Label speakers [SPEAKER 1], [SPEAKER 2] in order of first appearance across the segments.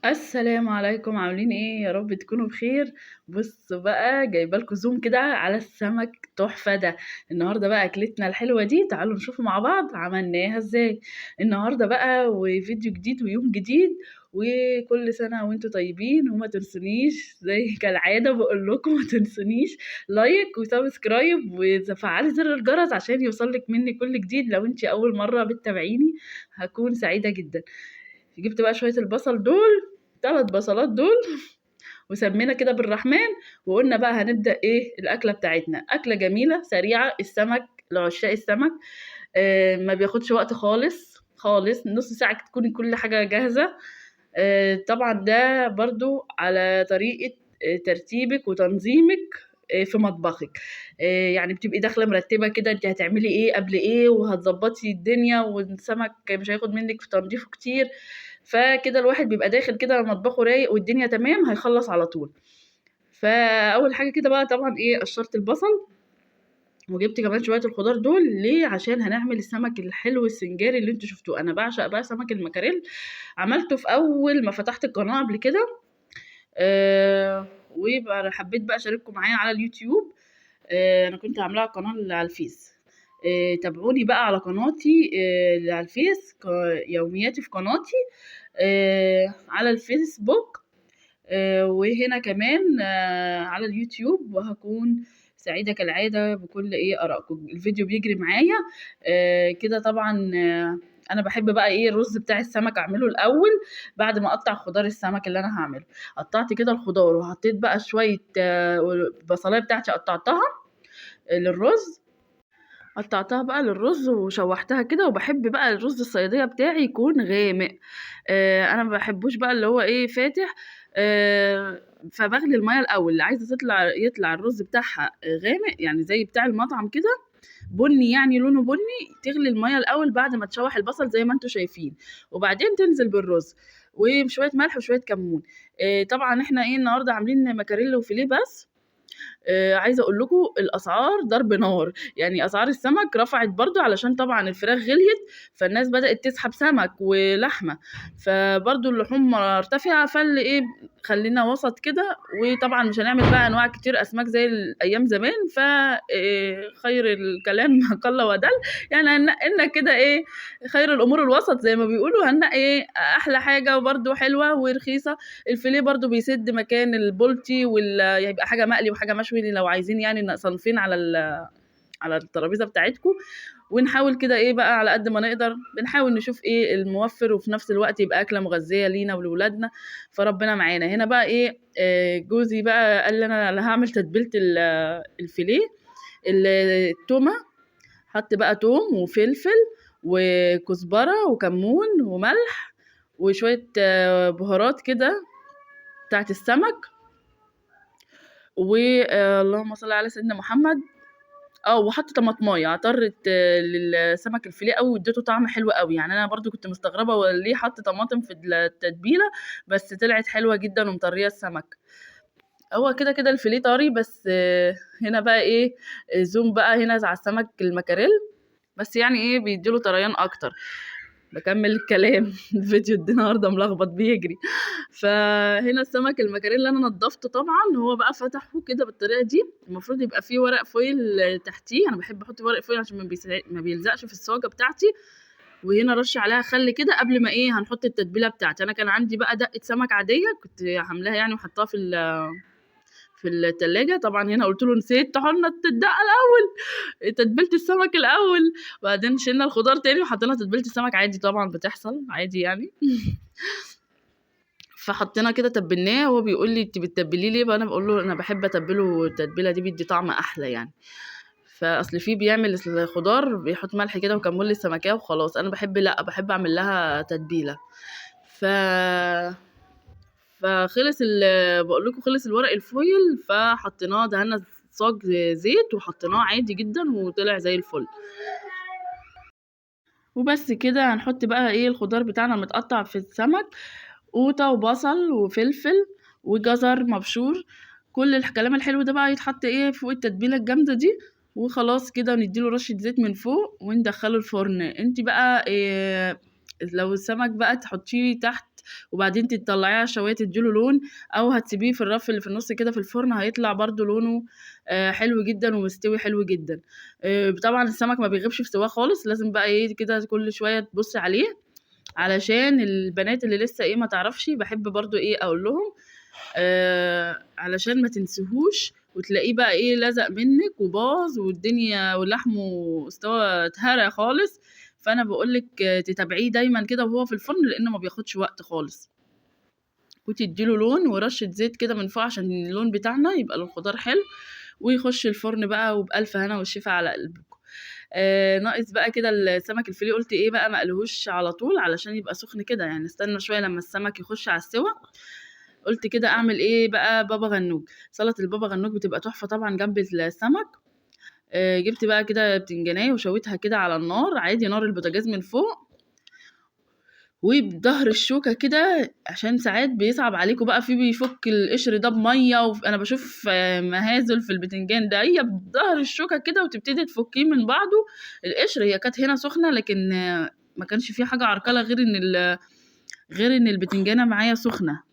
[SPEAKER 1] السلام عليكم، عاملين ايه؟ يا رب تكونوا بخير. بصوا بقى، جايبه لكم زوم كده على السمك تحفه ده. النهارده بقى اكلتنا الحلوه دي، تعالوا نشوف مع بعض عملناها ازاي. النهارده بقى وفيديو جديد ويوم جديد، وكل سنه وانتم طيبين. وما تنسونيش زي كالعاده، بقول لكم ما تنسونيش لايك وسبسكرايب وتفعلي زر الجرس عشان يوصلك مني كل جديد. لو انت اول مره بتتابعيني هكون سعيده جدا. جبت بقى شويه البصل دول، 3 بصلات دول، وسمينا كده بالرحمن. وقلنا بقى هنبدأ ايه الأكلة بتاعتنا. أكلة جميلة سريعة، السمك لعشاق السمك. ما بياخدش وقت خالص خالص، نص ساعة تكون كل حاجة جاهزة. طبعا ده برضو على طريقة ترتيبك وتنظيمك في مطبخك. يعني بتبقي داخله مرتبه كده انت هتعملي ايه قبل ايه، وهتظبطي الدنيا، والسمك مش هياخد منك في تنظيفه كتير. فكده الواحد بيبقى داخل كده مطبخه رايق والدنيا تمام، هيخلص على طول. فاول حاجه كده بقى طبعا ايه، قشرت البصل، وجبت كمان شويه الخضار دول ليه، عشان هنعمل السمك الحلو السنجاري اللي انتوا شفتوه. انا بعشق بقى سمك المكاريل، عملته في اول ما فتحت القناه قبل كده. ويبقى حبيت بقى اشارككم معايا على اليوتيوب. انا كنت عاملاها قناه على الفيس. تابعوني بقى على قناتي اللي على الفيس، يومياتي في قناتي على الفيسبوك. وهنا كمان على اليوتيوب، وهكون سعيدة كالعادة بكل ايه ارائكم. الفيديو بيجري معايا كده طبعا. انا بحب بقى ايه الرز بتاع السمك اعمله الاول بعد ما اقطع خضار السمك اللي انا هعمله. قطعت كده الخضار، وحطيت بقى شوية بصلايه بتاعتي قطعتها للرز. قطعتها بقى للرز وشوحتها كده. وبحب بقى الرز الصيادية بتاعي يكون غامق. انا ما باحبوش بقى اللي هو ايه فاتح. فبغلي المَيّة الأول، اللي عايزة يطلع الرز بتاعها غامق، يعني زي بتاع المطعم كده، بني يعني لونه بني. تغلي المَيّة الأول بعد ما تشوح البصل زي ما انتم شايفين، وبعدين تنزل بالرز وشوية ملح وشوية كمون. طبعا احنا ايه النهارده عاملين مكاريلي وفيليه بس. عايزة أقول لكم الأسعار ضرب نار، يعني أسعار السمك رفعت برضه علشان طبعًا الفراخ غليت، فالناس بدأت تسحب سمك ولحمة، فبرضه اللحوم مرتفعة. فاللي إيه خلّينا وسط كده. وطبعًا مش هنعمل بقى أنواع كتير أسماك زي أيام زمان، ف خير الكلام ما قل ودل. يعني هننقي لنا كده إيه، خير الأمور الوسط زي ما بيقولوا. هننقي إيه أحلى حاجة وبرضه حلوة ورخيصة. الفيليه برضه بيسد مكان البولتي يبقى حاجة مقلي وحاجة مشوي، لو عايزين يعني صنفين على الترابيزة بتاعتكم. ونحاول كده ايه بقى على قد ما نقدر، بنحاول نشوف ايه الموفر، وفي نفس الوقت يبقى أكلة مغذية لينا ولولادنا. فربنا معانا. هنا بقى ايه جوزي بقى قال لي انا هعمل تتبيلة الفيليه. التومة، حط بقى توم وفلفل وكزبرة وكمون وملح وشوية بهارات كده بتاعت السمك. اللهم صل على سيدنا محمد. وحط طماطمايه عطرت للسمك الفيليه قوي، واديته طعم حلو قوي. يعني انا برضو كنت مستغربه هو ليه حط طماطم في التتبيله، بس طلعت حلوه جدا ومطريه السمك. هو كده كده الفيليه طري، بس هنا بقى ايه زوم بقى هنا على السمك المكاريل، بس يعني ايه بيديله طريان اكتر. بكمل الكلام الفيديو النهارده ملخبط بيجري. فهنا السمك المكاريل اللي انا نضفته طبعا، هو بقى فتحه كده بالطريقه دي. المفروض يبقى فيه ورق فويل تحتيه، انا بحب احط ورق فويل عشان ما بيلزقش في الصاجه بتاعتي. وهنا رش عليها خل كده قبل ما ايه هنحط التتبيله بتاعتي. انا كان عندي بقى دقه سمك عاديه كنت عاملاها يعني، وحطاها في التلاجة. طبعا هنا قلت له نسيت تحطنا الدقه الاول، تتبيله السمك الاول، وبعدين شلنا الخضار تاني وحطينا تتبيله السمك عادي. طبعا بتحصل عادي يعني. فحطينا كده تبلناه، وهو بيقول لي انت بتتبليه ليه بقى؟ انا بقول له انا بحب اتبله، التتبيله دي بيدي طعم احلى يعني. فاصل فيه بيعمل الخضار بيحط ملح كده وكمون للسمكيه وخلاص. انا بحب لا بحب اعمل لها تتبيله. ف فخلص بقول لكم خلص الورق الفويل، فحطيناه دهنا صاج زيت وحطيناه عادي جدا وطلع زي الفل. وبس كده هنحط بقى ايه الخضار بتاعنا المتقطع في السمك، قوطة وبصل وفلفل وجزر مبشور. كل الكلام الحلو ده بقى يتحط ايه فوق التتبيلة الجامدة دي، وخلاص كده نديله رشة زيت من فوق وندخله الفرن. انت بقى إيه لو السمك بقى تحطيه تحت وبعدين تطلعيه على الشوايه تديله لون، او هتسيبيه في الرف اللي في النص كده في الفرن هيطلع برضو لونه حلو جدا ومستوي حلو جدا. طبعا السمك ما بيغيبش في سواه خالص، لازم بقى ايه كده كل شويه تبصي عليه، علشان البنات اللي لسه ايه ما تعرفش بحب برضو ايه اقول لهم علشان ما تنسهوش وتلاقيه بقى ايه لزق منك وباظ والدنيا ولحمه استوى اتهرى خالص. فانا بقولك تتابعيه دايما كده وهو في الفرن لانه ما بياخدش وقت خالص، وتديله لون ورشه زيت كده من فوق عشان اللون بتاعنا يبقى الخضار حلو، ويخش الفرن بقى وبألف هنا والشفا على قلبكم. ناقص بقى كده السمك الفيليه، قلت ايه بقى ما اقلهوش على طول علشان يبقى سخن كده، يعني استنى شويه لما السمك يخش على السوا. قلت كده اعمل ايه بقى بابا غنوج. سلطه البابا غنوج بتبقى تحفه طبعا جنب السمك. جبت بقى كده بتنجانيه وشويتها كده على النار عادي، نار البوتاجاز من فوق، وبظهر الشوكه كده عشان ساعات بيصعب عليكم بقى في بيفك القشر ده بميه، انا بشوف مهازل في البتنجان ده، هي بظهر الشوكه كده وتبتدي تفكيه من بعضه القشر. هي كانت هنا سخنه لكن ما كانش في حاجه عرقله غير ان البتنجانه معايا سخنه،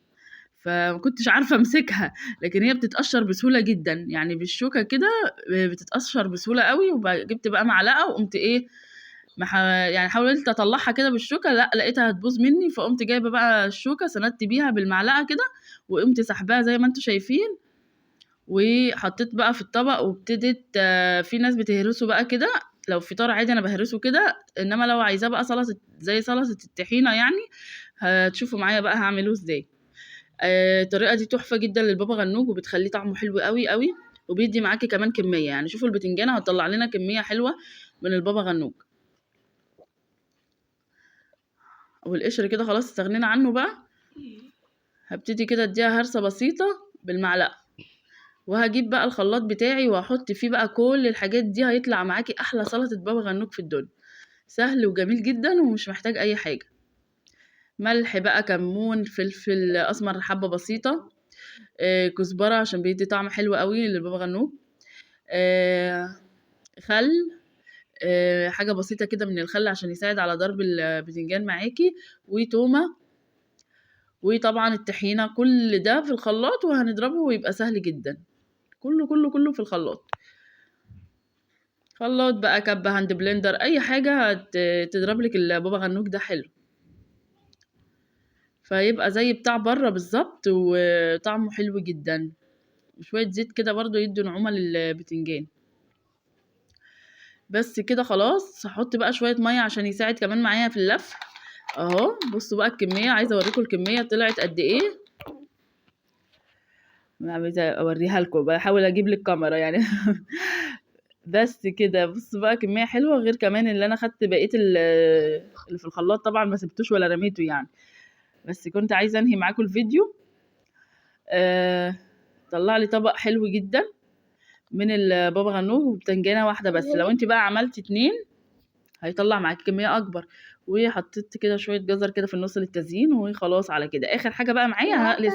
[SPEAKER 1] فما كنتش عارفه امسكها، لكن هي بتتقشر بسهوله جدا يعني بالشوكه كده بتتقشر بسهوله قوي. وجبت بقى معلقه وقمت ايه يعني حاولت اطلعها كده بالشوكه، لا لقيتها هتبوظ مني، فقمت جايبه بقى الشوكه سندت بيها بالمعلقه كده وقمت سحباها زي ما انتم شايفين، وحطيت بقى في الطبق وابتدت في ناس بتهرسه بقى كده، لو فطار عادي انا بهرسه كده، انما لو عايزاه بقى سلطه زي سلطه الطحينه يعني هتشوفوا معايا بقى هعمله ازاي. الطريقه دي تحفه جدا للبابا غنوج وبتخليه طعمه حلو قوي قوي، وبيدي معاكي كمان كميه، يعني شوفوا البتنجانه هتطلع لنا كميه حلوه من البابا غنوج. والقشر كده خلاص استغنينا عنه بقى، هبتدي كده اديها هرسه بسيطه بالمعلقه، وهجيب بقى الخلاط بتاعي وهحط فيه بقى كل الحاجات دي، هيطلع معاكي احلى سلطه بابا غنوج في الدنيا، سهل وجميل جدا ومش محتاج اي حاجه. ملح بقى، كمون، فلفل اسمر حبه بسيطه، كزبره عشان بيدي طعم حلو قوي للبابا غنوج، خل، حاجه بسيطه كده من الخل عشان يساعد على ضرب البتنجان معاكي، وتومه، وطبعا الطحينه، كل ده في الخلاط وهنضربه ويبقى سهل جدا، كله كله كله في الخلاط. خلاط بقى، كبة، هاند بلندر، اي حاجه تضرب لك البابا غنوج ده حلو، فيبقى زي بتاع بره بالظبط وطعمه حلو جدا. شويه زيت كده برضو يدوا نعومه للبتنجان. بس كده خلاص، هحط بقى شويه ميه عشان يساعد كمان معايا في اللف اهو. بصوا بقى الكميه، عايزه اوريكم الكميه طلعت قد ايه، عايزه اوريها لكم، بحاول اجيب لك كاميرا يعني بس كده بصوا بقى كميه حلوه، غير كمان اللي انا خدت بقيه اللي في الخلاط طبعا ما سبتوش ولا رميته يعني، بس كنت عايزه انهي معاكم الفيديو. طلع لي طبق حلو جدا من البابا غنوج وبتنجانه واحده بس، لو انت بقى عملتي 2 هيطلع معاكي كميه اكبر. وحطيت كده شويه جزر كده في النص للتزيين، وخلاص على كده. اخر حاجه بقى معايا هقلي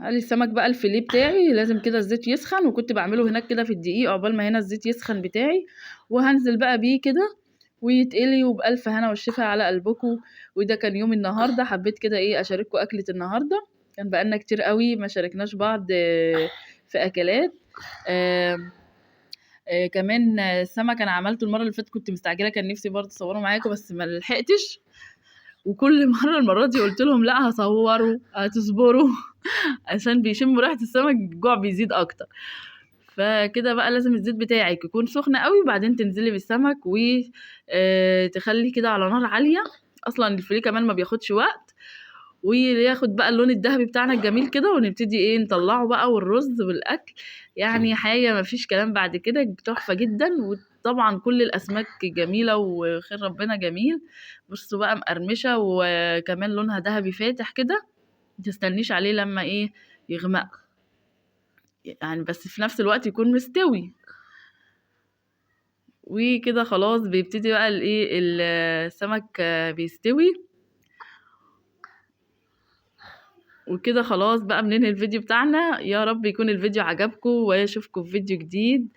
[SPEAKER 1] السمك بقى الفيليه بتاعي، لازم كده الزيت يسخن، وكنت بعمله هناك كده في الدقيق عقبال ما هنا الزيت يسخن بتاعي، وهنزل بقى بيه كده ويتقلي وبألف هنا والشفا على قلبكم. وده كان يوم النهارده، حبيت كده ايه اشارككم اكله النهارده، كان بقالنا كتير قوي ما شاركناش بعض في اكلات. كمان السمك انا عملته المره اللي فاتت كنت مستعجله، كان نفسي برضه اصوره معاكم بس ما لحقتش، وكل مره المره دي قلت لهم لا هصوروا هتصبروا عشان بيشموا ريحه السمك الجوع بيزيد اكتر. فكده بقى لازم الزيت بتاعك يكون سخن قوي، وبعدين تنزلي بالسمك وتخلي كده على نار عاليه، اصلا الفيليه كمان ما بياخدش وقت، وياخد بقى اللون الذهبي بتاعنا الجميل كده، ونبتدي ايه نطلعه بقى، والرز والاكل يعني حاجه ما فيش كلام بعد كده، تحفه جدا. وطبعا كل الاسماك جميله وخير ربنا جميل. بصوا بقى مقرمشه وكمان لونها ذهبي فاتح كده، متستنيش عليه لما ايه يغمق يعني، بس في نفس الوقت يكون مستوي. وكده خلاص بيبتدي بقى الايه السمك بيستوي، وكده خلاص بقى بننهي الفيديو بتاعنا. يا رب يكون الفيديو عجبكم، واشوفكم في فيديو جديد.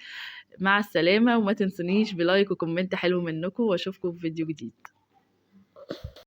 [SPEAKER 1] مع السلامة، وما تنسونيش بلايك وكومنت حلو منكم، واشوفكم في فيديو جديد.